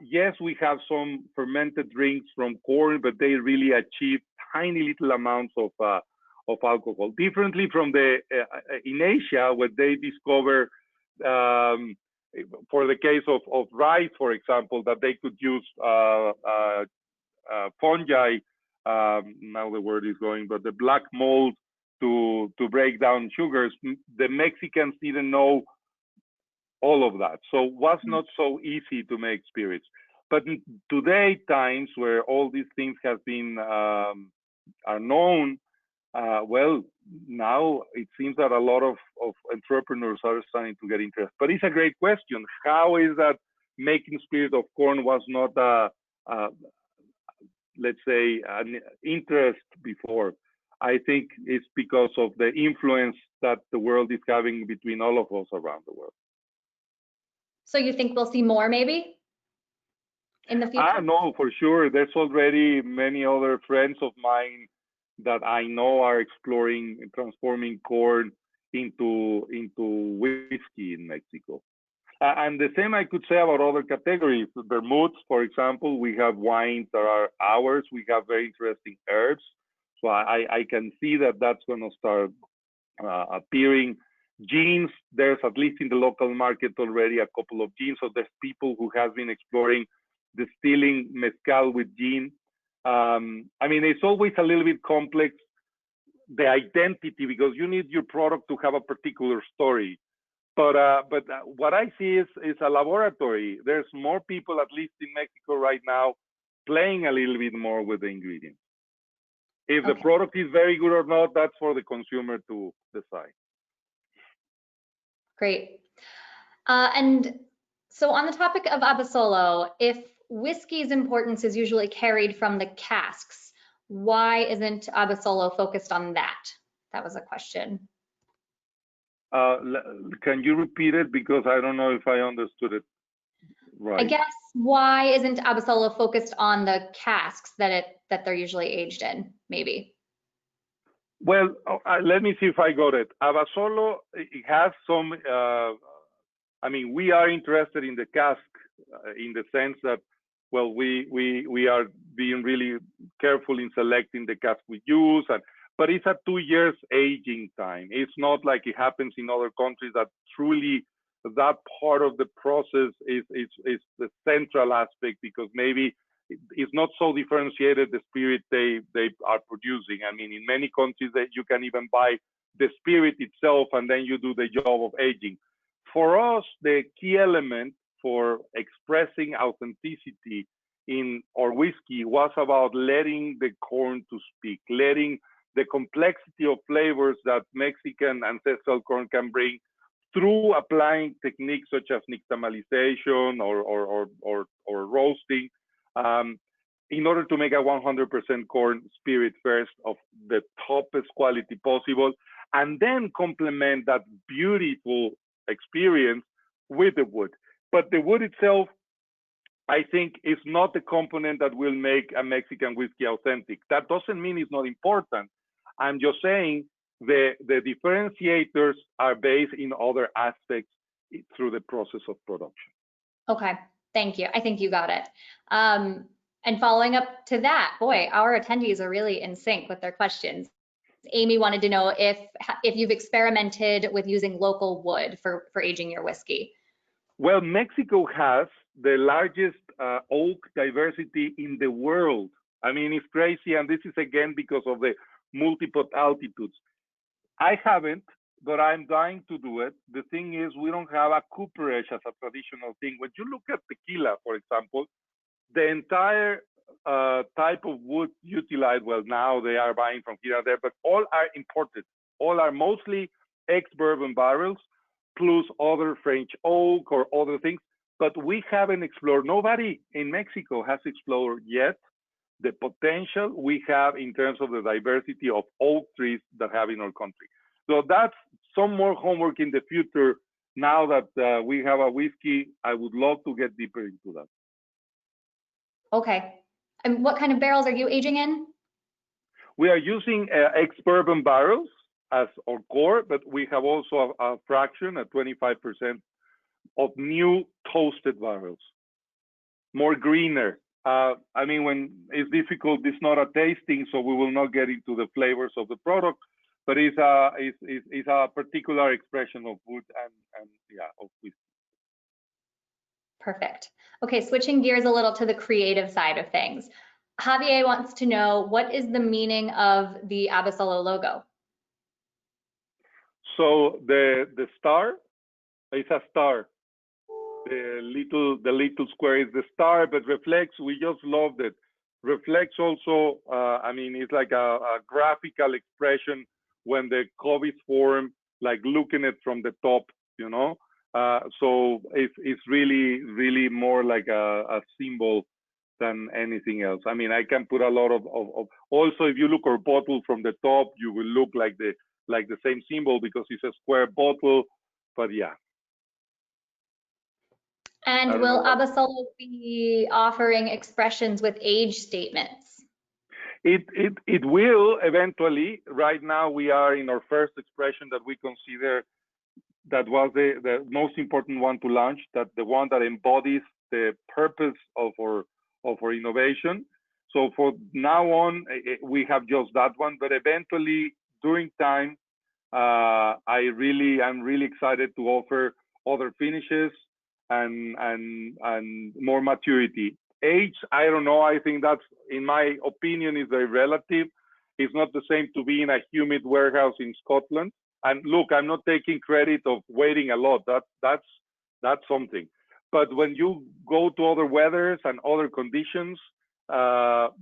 S2: Yes, we have some fermented drinks from corn, but they really achieve tiny little amounts of alcohol. Differently from in Asia, where they discover, for the case of rice, for example, that they could use fungi, now the word is going, but the black mold to break down sugars. The Mexicans didn't know all of that, so it was not so easy to make spirits. But in today times where all these things have been are known, well, now it seems that a lot of entrepreneurs are starting to get interested. But it's a great question. How is that making spirit of corn was not let's say an interest before? I think it's because of the influence that the world is having between all of us around the world.
S1: So you think we'll see more maybe in the future?
S2: No, for sure. There's already many other friends of mine that I know are exploring and transforming corn into whiskey in Mexico. And the same I could say about other categories. Vermouths, for example, we have wines that are ours. We have very interesting herbs. So I can see that that's going to start appearing. Gins, there's at least in the local market already a couple of gins. So there's people who have been exploring distilling mezcal with gin. I mean, it's always a little bit complex, the identity, because you need your product to have a particular story. But what I see is a laboratory. There's more people, at least in Mexico right now, playing a little bit more with the ingredients. If the product is very good or not, that's for the consumer to decide.
S1: Great. And so on the topic of Abasolo, if whiskey's importance is usually carried from the casks, why isn't Abasolo focused on that? That was a question.
S2: Can you repeat it? Because I don't know if I understood it right.
S1: I guess why isn't Abasolo focused on the casks that they're usually aged in, maybe?
S2: Well, let me see if I got it. Abasolo, it has some, I mean, we are interested in the cask in the sense that, well, we are being really careful in selecting the cask we use, but it's a 2 years aging time. It's not like it happens in other countries that truly that part of the process is the central aspect, because maybe it's not so differentiated the spirit they are producing. I mean, in many countries that you can even buy the spirit itself and then you do the job of aging. For us, the key element for expressing authenticity in our whiskey was about letting the corn to speak, letting the complexity of flavors that Mexican ancestral corn can bring through applying techniques such as nixtamalization or roasting, in order to make a 100% corn spirit first of the toppest quality possible, and then complement that beautiful experience with the wood. But the wood itself, I think, is not the component that will make a Mexican whiskey authentic. That doesn't mean it's not important. I'm just saying the differentiators are based in other aspects through the process of production.
S1: Okay, thank you. I think you got it. And following up to that, boy, our attendees are really in sync with their questions. Amy wanted to know if you've experimented with using local wood for aging your whiskey.
S2: Well, Mexico has the largest oak diversity in the world. I mean, it's crazy, and this is again because of the multiple altitudes. I haven't, but I'm dying to do it. The thing is, we don't have a cooperage as a traditional thing. When you look at tequila, for example, the entire type of wood utilized, well, now they are buying from here and there, but all are imported. All are mostly ex-bourbon barrels, plus other French oak or other things. But we haven't explored, nobody in Mexico has explored yet the potential we have in terms of the diversity of oak trees that have in our country. So that's some more homework in the future. Now that we have a whiskey, I would love to get deeper into that.
S1: Okay. And what kind of barrels are you aging in?
S2: We are using ex-bourbon barrels as our core, but we have also a fraction, a 25% of new toasted barrels, more greener. I mean, when it's difficult, it's not a tasting, so we will not get into the flavors of the product, but it's a particular expression of wood and yeah, of whiskey.
S1: Perfect. Okay, switching gears a little to the creative side of things. Javier wants to know, what is the meaning of the Abasolo logo?
S2: So the star is a star. The little square is the star, but reflects, we just loved it. Reflects also, I mean, it's like a graphical expression when the cubes form, like looking at from the top, you know? So it's really more like a symbol than anything else. I mean, I can put a lot of also, if you look our bottle from the top, you will look like the same symbol because it's a square bottle, but yeah.
S1: And will Abasolo be offering expressions with age statements?
S2: It will eventually. Right now, we are in our first expression that we consider that was the most important one to launch, that the one that embodies the purpose of our innovation. So for now on, we have just that one, but eventually during time, I'm really excited to offer other finishes and more maturity. Age, I don't know. I think that's, in my opinion, is very relative. It's not the same to be in a humid warehouse in Scotland. And look, I'm not taking credit of waiting a lot. That's something. But when you go to other weathers and other conditions,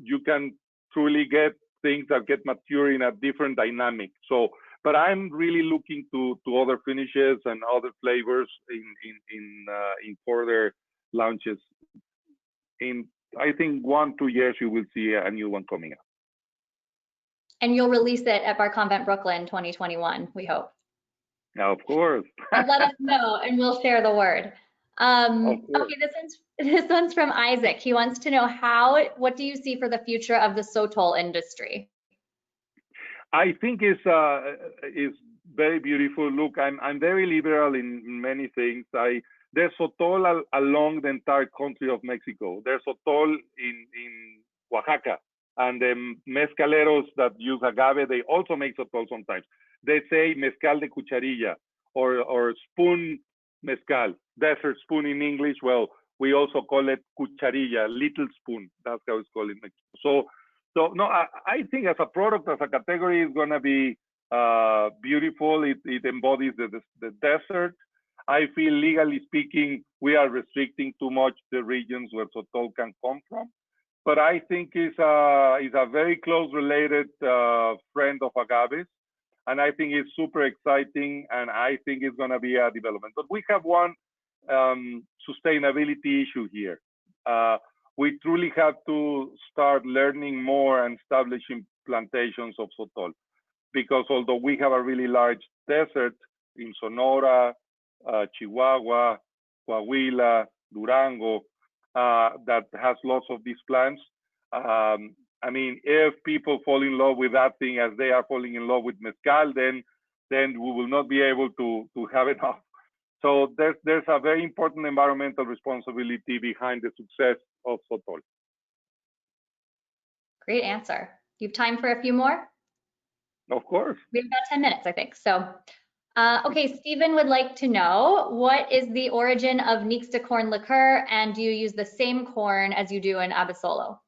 S2: you can truly get things that get mature in a different dynamic. So, but I'm really looking to other finishes and other flavors in further launches. In, I think, 1-2 years, you will see a new one coming up.
S1: And you'll release it at Bar Convent Brooklyn 2021, we hope.
S2: Of course.
S1: And let us know, and we'll share the word. Okay, this one's from Isaac. He wants to know what do you see for the future of the sotol industry?
S2: I think it's very beautiful. Look, I'm very liberal in many things. There's sotol along the entire country of Mexico. There's sotol in Oaxaca, and the mezcaleros that use agave, they also make sotol sometimes. They say mezcal de cucharilla or spoon mezcal, desert spoon in English. Well, we also call it cucharilla, little spoon. That's how it's called in Mexico. So no, I think as a product, as a category, it's going to be beautiful. It embodies the desert. I feel, legally speaking, we are restricting too much the regions where sotol can come from. But I think it's a very close related friend of agaves. And I think it's super exciting, and I think it's going to be a development. But we have one sustainability issue here. We truly have to start learning more and establishing plantations of sotol, because although we have a really large desert in Sonora, Chihuahua, Coahuila, Durango, that has lots of these plants. I mean, if people fall in love with that thing as they are falling in love with mezcal, then we will not be able to have enough. So there's a very important environmental responsibility behind the success of sotol.
S1: Great answer. Do you have time for a few more?
S2: Of course.
S1: We have about 10 minutes, I think. So, okay, Stephen would like to know, what is the origin of Nixta corn liqueur, and do you use the same corn as you do in Abasolo?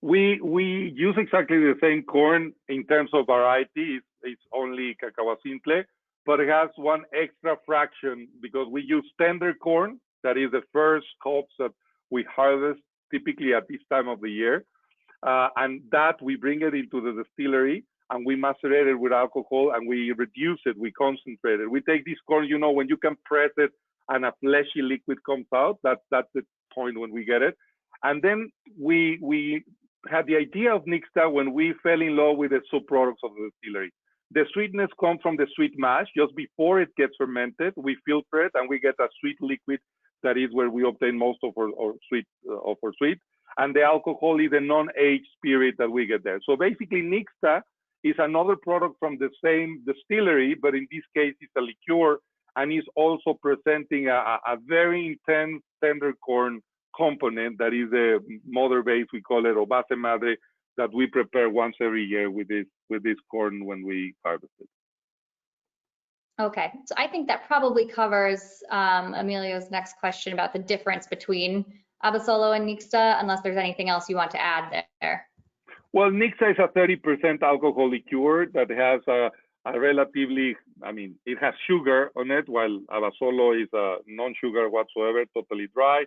S2: We use exactly the same corn in terms of variety. It's only cacao simple, but it has one extra fraction because we use tender corn. That is the first crops that we harvest typically at this time of the year. And that we bring it into the distillery and we macerate it with alcohol and we reduce it, we concentrate it. We take this corn, you know, when you can press it and a fleshy liquid comes out, that's the point when we get it. And then we had the idea of Nixta when we fell in love with the subproducts of the distillery. The sweetness comes from the sweet mash. Just before it gets fermented, we filter it and we get a sweet liquid. That is where we obtain most of our sweet. And the alcohol is a non-aged spirit that we get there. So basically, Nixta is another product from the same distillery, but in this case, it's a liqueur, and is also presenting a very intense tender corn component that is a mother base. We call it o base madre, that we prepare once every year with this corn when we harvest it.
S1: Okay, so I think that probably covers Emilio's next question about the difference between Abasolo and Nixta, unless there's anything else you want to add there.
S2: Well, Nixta is a 30% alcohol liqueur that has a relatively, I mean, it has sugar on it, while Abasolo is a non-sugar whatsoever, totally dry.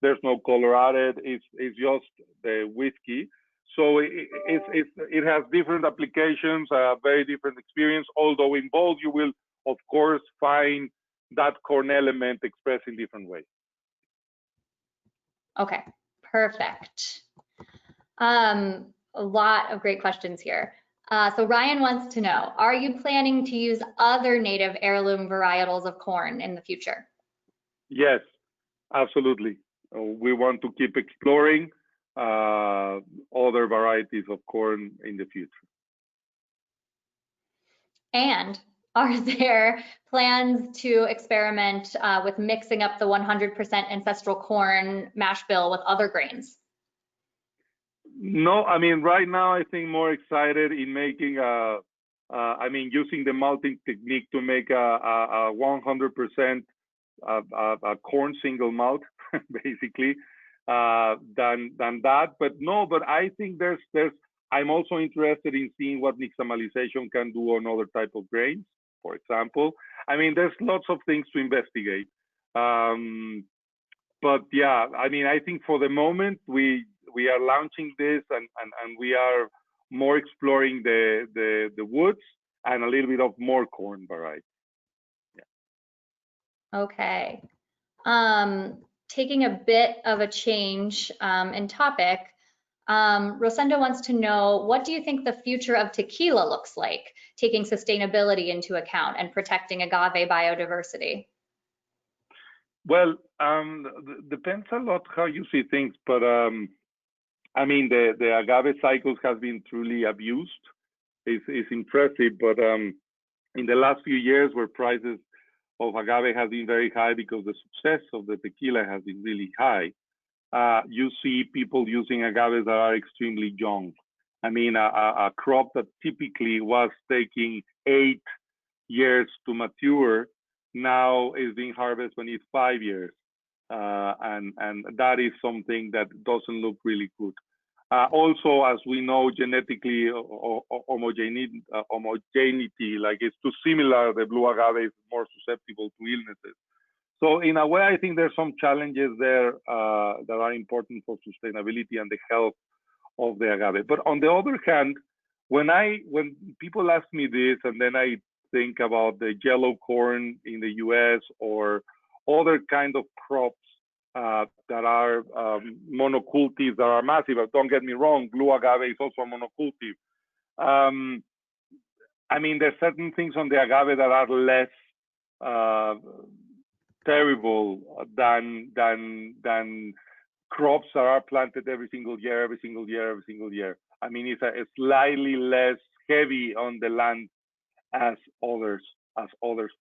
S2: There's no color added. It's just the whiskey. So it has different applications, a very different experience, although in both you will, of course, find that corn element expressed in different ways.
S1: Okay, perfect. A lot of great questions here. So Ryan wants to know, are you planning to use other native heirloom varietals of corn in the future?
S2: Yes, absolutely. We want to keep exploring other varieties of corn in the future.
S1: And are there plans to experiment with mixing up the 100% ancestral corn mash bill with other grains?
S2: No, I mean, right now I think more excited in making using the malting technique to make a 100% corn single malt, basically, than that. But I think I'm also interested in seeing what nixtamalization can do on other type of grains, for example. I mean, there's lots of things to investigate. But yeah, I mean, I think for the moment we are launching this and we are more exploring the woods and a little bit of more corn variety. Yeah.
S1: Okay. Taking a bit of a change in topic, Rosendo wants to know, what do you think the future of tequila looks like, taking sustainability into account and protecting agave biodiversity?
S2: Well, depends a lot how you see things, but I mean, the agave cycles has been truly abused. It's impressive, but in the last few years where prices of agave has been very high because the success of the tequila has been really high, you see people using agaves that are extremely young. I mean, a crop that typically was taking 8 years to mature now is being harvested when it's 5 years. And that is something that doesn't look really good. Also, as we know, genetically homogeneity, like it's too similar, the blue agave is more susceptible to illnesses. So in a way, I think there's some challenges there that are important for sustainability and the health of the agave. But on the other hand, when people ask me this, and then I think about the yellow corn in the US or other kind of crops that are monocultives that are massive. Don't get me wrong, blue agave is also a monocultive. I mean, there's certain things on the agave that are less terrible than crops that are planted every single year. I mean, it's slightly less heavy on the land as others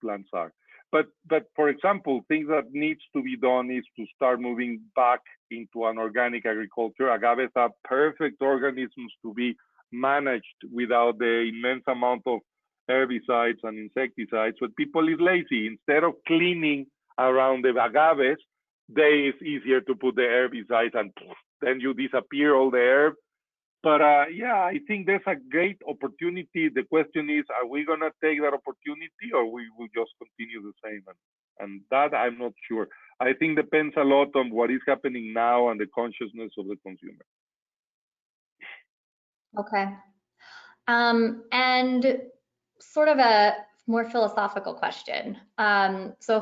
S2: plants are. But for example, things that needs to be done is to start moving back into an organic agriculture. Agaves are perfect organisms to be managed without the immense amount of herbicides and insecticides. But people is lazy. Instead of cleaning around the agaves, it's easier to put the herbicides and then you disappear all the herb. But yeah, I think there's a great opportunity. The question is, are we gonna take that opportunity, or we will just continue the same? And that I'm not sure. I think depends a lot on what is happening now and the consciousness of the consumer.
S1: Okay. And sort of a more philosophical question. So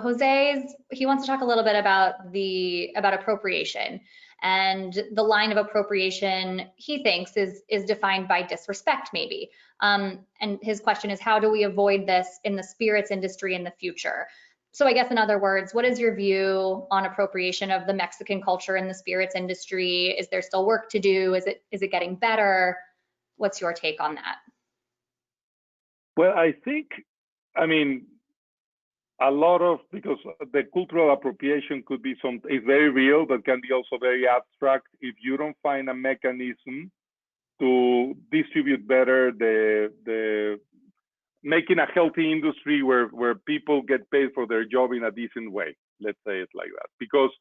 S1: he wants to talk a little bit about appropriation, and the line of appropriation he thinks is defined by disrespect, maybe. And his question is, how do we avoid this in the spirits industry in the future? So I guess in other words, what is your view on appropriation of the Mexican culture in the spirits industry? Is there still work to do? Is it getting better? What's your take on that?
S2: Well, I think, I mean, a lot of, because the cultural appropriation could be is very real, but can be also very abstract if you don't find a mechanism to distribute better the making a healthy industry where people get paid for their job in a decent way. Let's say it like that. Because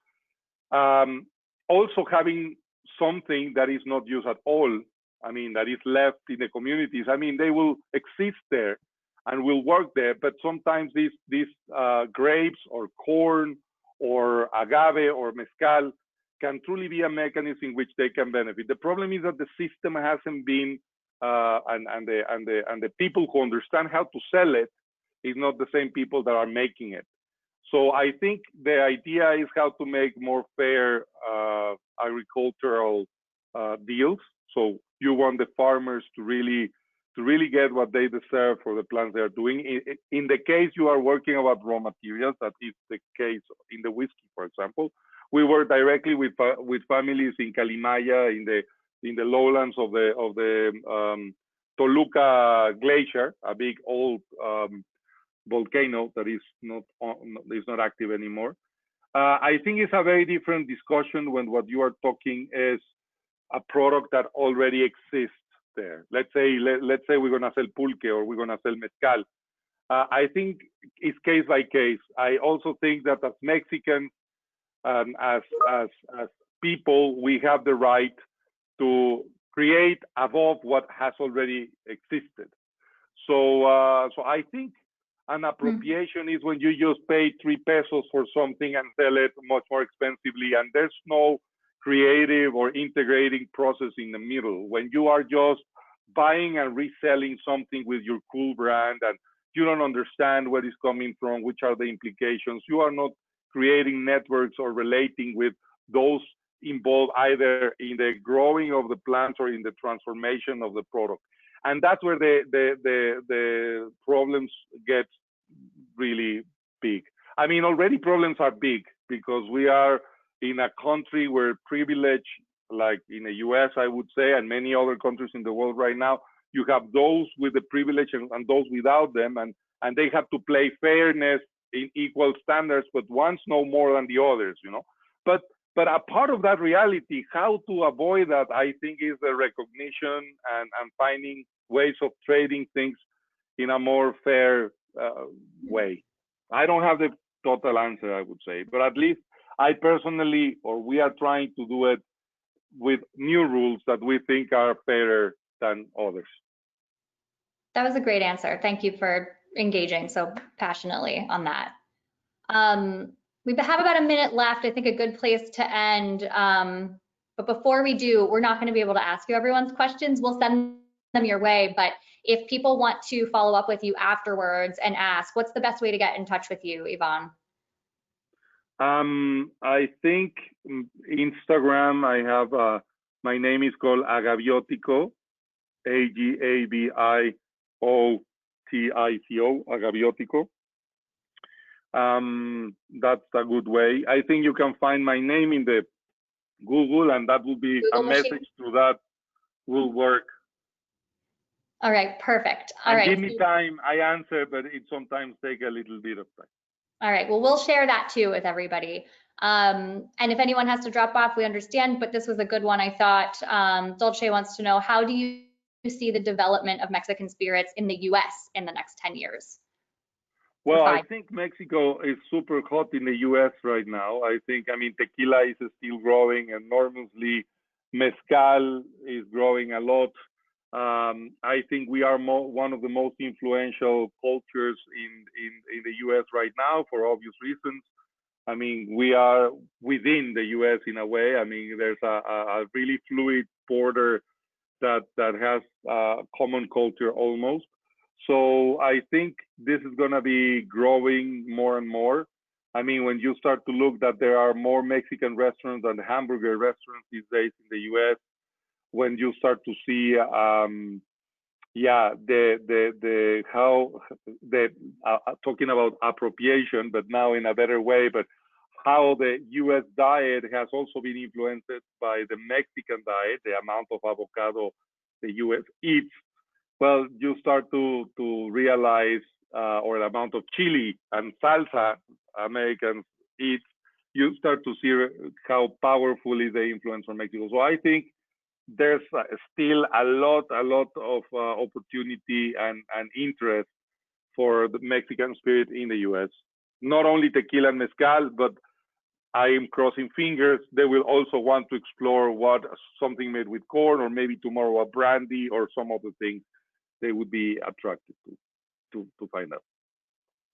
S2: also having something that is not used at all, I mean, that is left in the communities, I mean, they will exist there and will work there, but sometimes these grapes or corn or agave or mezcal can truly be a mechanism in which they can benefit. The problem is that the system hasn't been, and the people who understand how to sell it is not the same people that are making it. So I think the idea is how to make more fair agricultural deals. So you want the farmers to really get what they deserve for the plants they are doing. In the case you are working about raw materials, that is the case in the whiskey, for example. We work directly with families in Calimaya, in the lowlands of the Toluca Glacier, a big old volcano that is not active anymore. I think it's a very different discussion when what you are talking is a product that already exists there. Let's say we're gonna sell pulque or we're gonna sell mezcal. I think it's case by case. I also think that as Mexicans, as people, we have the right to create above what has already existed. So I think an appropriation is when you just pay 3 pesos for something and sell it much more expensively, and there's no creative or integrating process in the middle. When you are just buying and reselling something with your cool brand and you don't understand where it's coming from, which are the implications, you are not creating networks or relating with those involved either in the growing of the plants or in the transformation of the product. And that's where the problems get really big. I mean, already problems are big because we are in a country where privilege, like in the US, I would say, and many other countries in the world right now, you have those with the privilege and those without them, and they have to play fairness in equal standards, but ones know more than the others, you know. But a part of that reality, how to avoid that, I think, is the recognition and finding ways of trading things in a more fair way. I don't have the total answer, I would say, but at least I personally, or we are trying to do it with new rules that we think are fairer than others.
S1: That was a great answer. Thank you for engaging so passionately on that. We have about a minute left. I think a good place to end. But before we do, we're not going to be able to ask you everyone's questions. We'll send them your way. But if people want to follow up with you afterwards and ask, what's the best way to get in touch with you, Iván?
S2: I think Instagram, I have, my name is called Agaviotico, Agaviotico, Agaviotico. That's a good way. I think you can find my name in the Google, and that will be Google a message machine. To that will work.
S1: All right, perfect. All right.
S2: Give me time, I answer, but it sometimes takes a little bit of time.
S1: All right, well, we'll share that too with everybody. And if anyone has to drop off, we understand, but this was a good one, I thought. Dolce wants to know, how do you see the development of Mexican spirits in the US in the next 10 years?
S2: Well, I think Mexico is super hot in the US right now. I think, I mean, tequila is still growing enormously. Mezcal is growing a lot. I think we are one of the most influential cultures in the US right now for obvious reasons. I mean, we are within the US in a way. I mean, there's a really fluid border that has common culture almost. So I think this is going to be growing more and more. I mean, when you start to look that there are more Mexican restaurants than hamburger restaurants these days in the US, when you start to see, talking about appropriation, but now in a better way, but how the US diet has also been influenced by the Mexican diet, the amount of avocado the US eats. Well, you start to realize, or the amount of chili and salsa Americans eat, you start to see how powerful is the influence from Mexico. So I think there's still a lot of opportunity and interest for the Mexican spirit in the US. Not only tequila and mezcal, but I am crossing fingers, they will also want to explore what something made with corn, or maybe tomorrow a brandy or some other things they would be attracted to find out.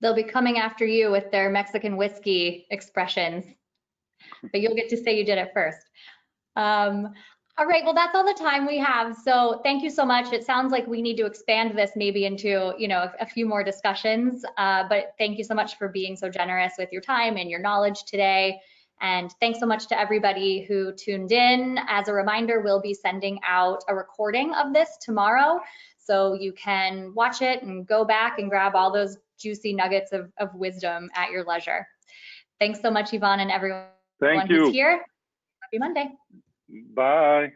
S1: They'll be coming after you with their Mexican whiskey expressions, but you'll get to say you did it first. All right, well, that's all the time we have. So thank you so much. It sounds like we need to expand this maybe into, a few more discussions, but thank you so much for being so generous with your time and your knowledge today. And thanks so much to everybody who tuned in. As a reminder, we'll be sending out a recording of this tomorrow, so you can watch it and go back and grab all those juicy nuggets of wisdom at your leisure. Thanks so much, Iván, and everyone who's here. Happy Monday.
S2: Bye.